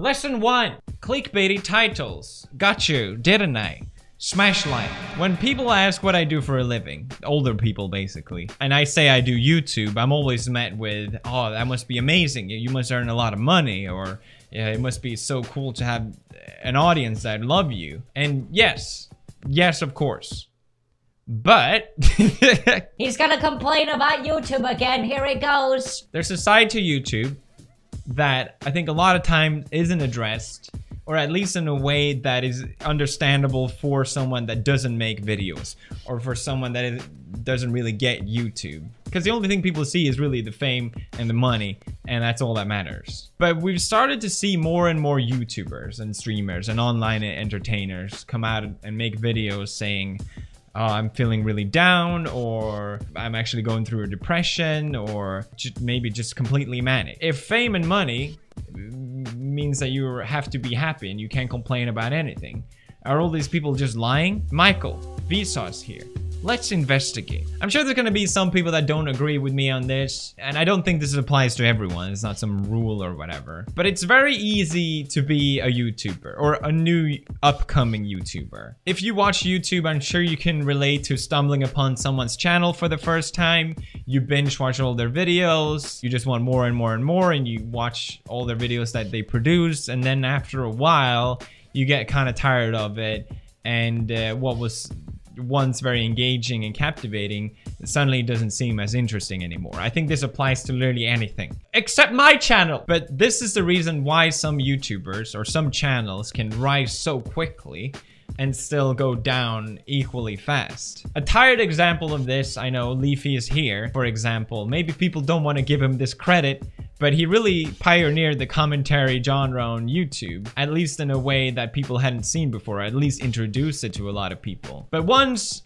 Lesson 1. Clickbaity titles. Got you, didn't I? Smash like. When people ask what I do for a living, older people basically, and I say I do YouTube, I'm always met with, oh, that must be amazing. You must earn a lot of money, or yeah, it must be so cool to have an audience that love you. And yes, of course. But he's gonna complain about YouTube again. Here it goes. There's a side to YouTube that I think a lot of times isn't addressed, or at least in a way that is understandable for someone that doesn't make videos, or for someone that doesn't really get YouTube. Because the only thing people see is really the fame and the money, and that's all that matters. But we've started to see more and more YouTubers and streamers and online entertainers come out and make videos saying, oh, I'm feeling really down, or I'm actually going through a depression, or maybe just completely manic. If fame and money means that you have to be happy and you can't complain about anything, are all these people just lying? Michael, Vsauce here. Let's investigate. I'm sure there's gonna be some people that don't agree with me on this, and I don't think this applies to everyone. It's not some rule or whatever. But it's very easy to be a YouTuber, or a new upcoming YouTuber. If you watch YouTube, I'm sure you can relate to stumbling upon someone's channel for the first time. You binge watch all their videos, you just want more and more and more, and you watch all their videos that they produce, and then after a while, you get kind of tired of it, and what was once very engaging and captivating suddenly doesn't seem as interesting anymore. I think this applies to literally anything except my channel. But this is the reason why some YouTubers or some channels can rise so quickly and still go down equally fast. A tired example of this, I know Leafy is here, for example. Maybe people don't want to give him this credit, but he really pioneered the commentary genre on YouTube, at least in a way that people hadn't seen before, at least introduced it to a lot of people. But once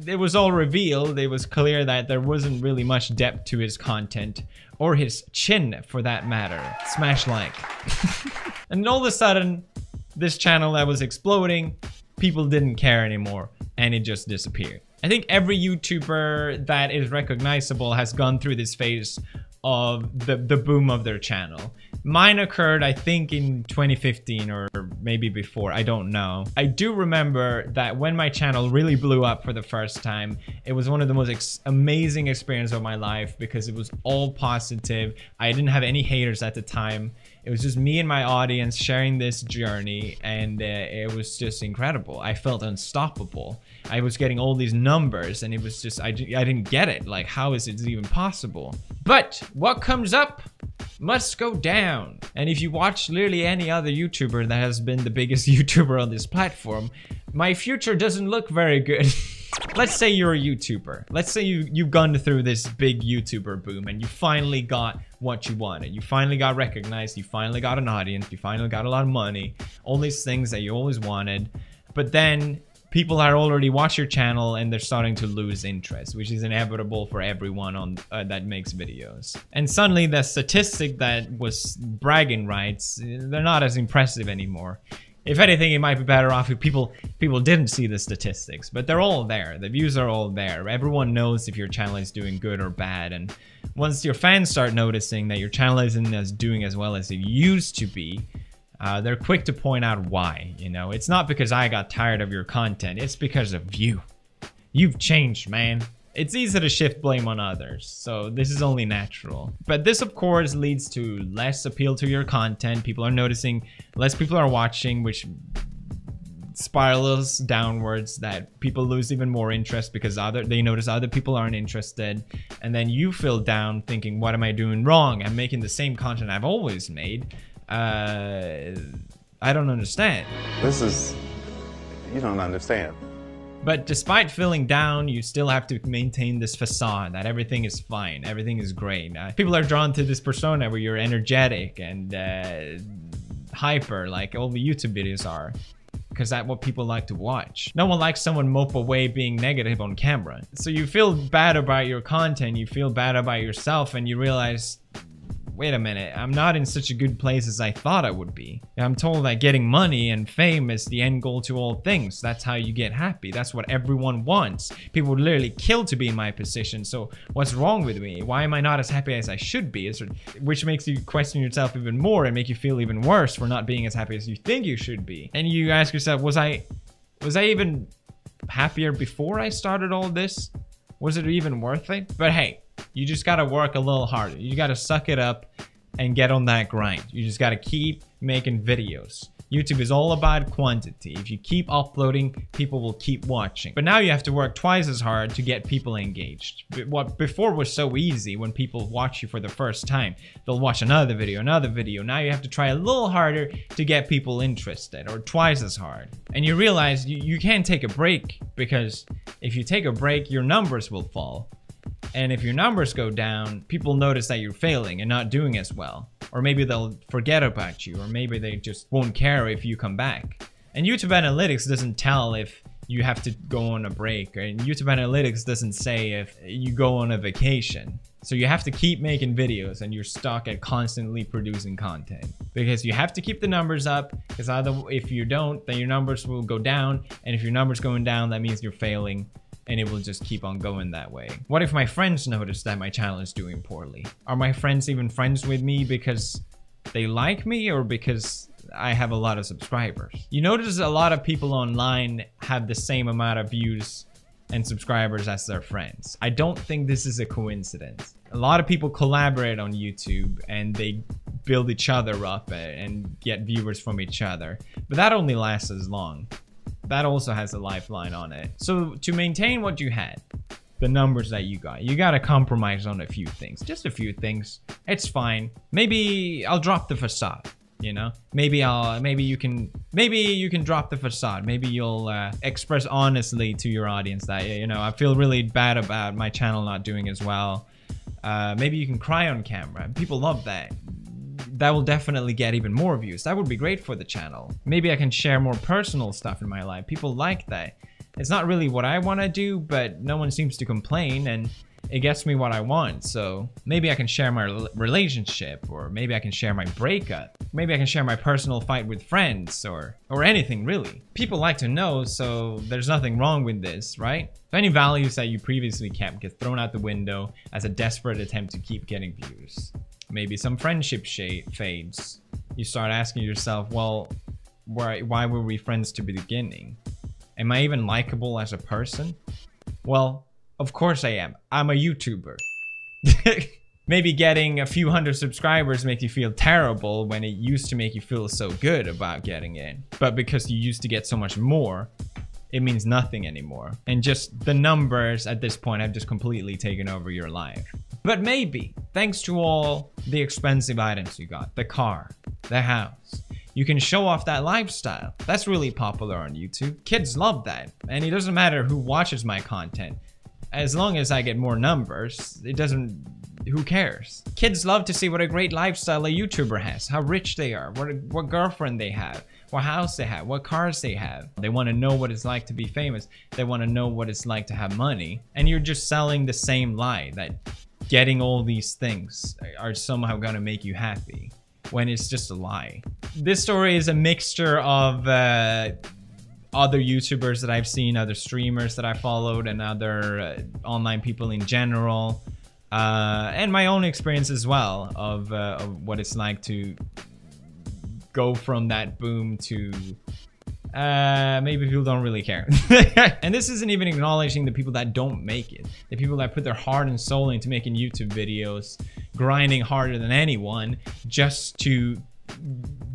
it was all revealed, it was clear that there wasn't really much depth to his content, or his chin for that matter. Smash like. And all of a sudden, this channel that was exploding, people didn't care anymore, and it just disappeared. I think every YouTuber that is recognizable has gone through this phase of the boom of their channel. Mine occurred, I think, in 2015 or maybe before, I don't know. I do remember that when my channel really blew up for the first time, it was one of the most amazing experiences of my life because it was all positive. I didn't have any haters at the time. It was just me and my audience sharing this journey, and it was just incredible. I felt unstoppable. I was getting all these numbers, and it was just, I didn't get it. Like, how is it even possible? But what comes up must go down. And if you watch literally any other YouTuber that has been the biggest YouTuber on this platform, my future doesn't look very good. Let's say you're a YouTuber. Let's say you've gone through this big YouTuber boom and you finally got what you wanted. You finally got recognized, you finally got an audience, you finally got a lot of money, all these things that you always wanted. But then people are already watch your channel and they're starting to lose interest, which is inevitable for everyone on that makes videos. And suddenly the statistic that was bragging rights, they're not as impressive anymore. If anything, it might be better off if people didn't see the statistics, but they're all there. The views are all there. Everyone knows if your channel is doing good or bad. And once your fans start noticing that your channel isn't doing as well as it used to be, they're quick to point out why. You know, it's not because I got tired of your content. It's because of you. You've changed, man. It's easy to shift blame on others, so this is only natural. But this, of course, leads to less appeal to your content. People are noticing, less people are watching, which spirals downwards, that people lose even more interest because they notice other people aren't interested. And then you feel down thinking, what am I doing wrong? I'm making the same content I've always made. I don't understand. You don't understand. But despite feeling down, you still have to maintain this facade that everything is fine, everything is great. People are drawn to this persona where you're energetic and hyper, like all the YouTube videos are, because that's what people like to watch. No one likes someone mope away being negative on camera. So you feel bad about your content, you feel bad about yourself, and you realize wait a minute, I'm not in such a good place as I thought I would be. I'm told that getting money and fame is the end goal to all things. That's how you get happy. That's what everyone wants. People would literally kill to be in my position. So what's wrong with me? Why am I not as happy as I should be? Which makes you question yourself even more and make you feel even worse for not being as happy as you think you should be. And you ask yourself, was I even happier before I started all this? Was it even worth it? But hey, you just gotta work a little harder. You gotta suck it up and get on that grind. You just gotta keep making videos. YouTube is all about quantity. If you keep uploading, people will keep watching. But now you have to work twice as hard to get people engaged. What before was so easy, when people watch you for the first time, they'll watch another video. Now you have to try a little harder to get people interested, or twice as hard. And you realize you can't take a break, because if you take a break, your numbers will fall. And if your numbers go down, people notice that you're failing and not doing as well. Or maybe they'll forget about you, or maybe they just won't care if you come back. And YouTube Analytics doesn't tell if you have to go on a break, and YouTube Analytics doesn't say if you go on a vacation. So you have to keep making videos, and you're stuck at constantly producing content, because you have to keep the numbers up, because if you don't, then your numbers will go down, and if your numbers going down, that means you're failing. And it will just keep on going that way. What if my friends notice that my channel is doing poorly? Are my friends even friends with me because they like me, or because I have a lot of subscribers? You notice a lot of people online have the same amount of views and subscribers as their friends. I don't think this is a coincidence. A lot of people collaborate on YouTube and they build each other up and get viewers from each other. But that only lasts as long. That also has a lifeline on it. So to maintain what you had, the numbers that you gotta compromise on a few things. Just a few things. It's fine. Maybe I'll drop the facade, you know? Maybe you can drop the facade. Maybe you'll express honestly to your audience that, you know, I feel really bad about my channel not doing as well. Maybe you can cry on camera. People love that. That will definitely get even more views. That would be great for the channel. Maybe I can share more personal stuff in my life. People like that. It's not really what I want to do, but no one seems to complain, and it gets me what I want. So maybe I can share my relationship, or maybe I can share my breakup. Maybe I can share my personal fight with friends, or anything really. People like to know, so there's nothing wrong with this, right? So any values that you previously kept get thrown out the window as a desperate attempt to keep getting views. Maybe some friendship fades. You start asking yourself, well, why were we friends to the beginning? Am I even likable as a person? Well, of course I am. I'm a YouTuber. Maybe getting a few hundred subscribers makes you feel terrible when it used to make you feel so good about getting in. But because you used to get so much more, it means nothing anymore. And just the numbers at this point have just completely taken over your life. But maybe, thanks to all the expensive items you got, the car, the house, you can show off that lifestyle. That's really popular on YouTube. Kids love that. And it doesn't matter who watches my content. As long as I get more numbers, who cares? Kids love to see what a great lifestyle a YouTuber has, how rich they are, what girlfriend they have, what house they have, what cars they have. They want to know what it's like to be famous. They want to know what it's like to have money. And you're just selling the same lie, that getting all these things are somehow gonna make you happy, when it's just a lie. This story is a mixture of other YouTubers that I've seen, other streamers that I followed, and other online people in general, and my own experience as well of what it's like to go from that boom to maybe people don't really care. And this isn't even acknowledging the people that don't make it, the people that put their heart and soul into making YouTube videos, grinding harder than anyone just to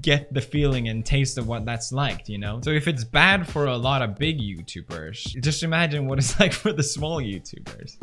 get the feeling and taste of what that's like, you know? So if it's bad for a lot of big YouTubers, just imagine what it's like for the small YouTubers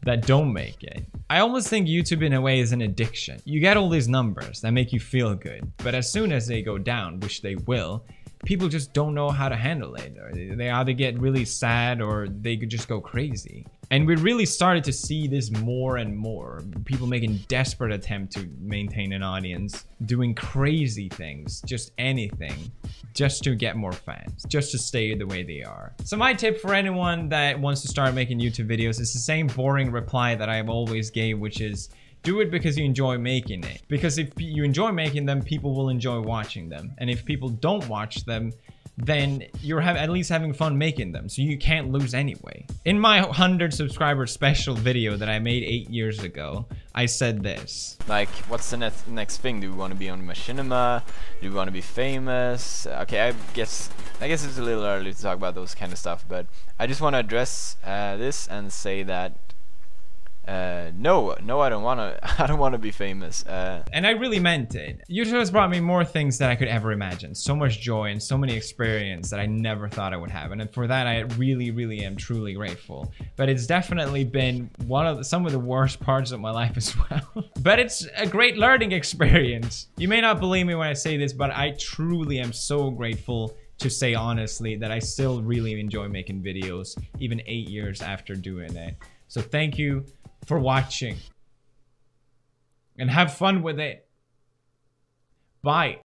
that don't make it. I almost think YouTube in a way is an addiction. You get all these numbers that make you feel good, but as soon as they go down, which they will, people just don't know how to handle it. Or they either get really sad or they could just go crazy. And we really started to see this more and more. People making desperate attempt to maintain an audience, doing crazy things, just anything, just to get more fans, just to stay the way they are. So my tip for anyone that wants to start making YouTube videos is the same boring reply that I've always gave, which is Do it because you enjoy making it. Because if you enjoy making them, people will enjoy watching them. And if people don't watch them, then you're at least having fun making them, so you can't lose anyway. In my 100 subscriber special video that I made 8 years ago, I said this. Like, what's the next thing? Do we want to be on machinima? Do we want to be famous? Okay, I guess it's a little early to talk about those kind of stuff, but I just want to address this and say that no, I don't want to be famous. And I really meant it. YouTube has brought me more things that I could ever imagine. So much joy and so many experiences that I never thought I would have. And for that, I really, really am truly grateful. But it's definitely been some of the worst parts of my life as well. But it's a great learning experience. You may not believe me when I say this, but I truly am so grateful to say honestly that I still really enjoy making videos, even 8 years after doing it. So thank you for watching, and have fun with it. Bye.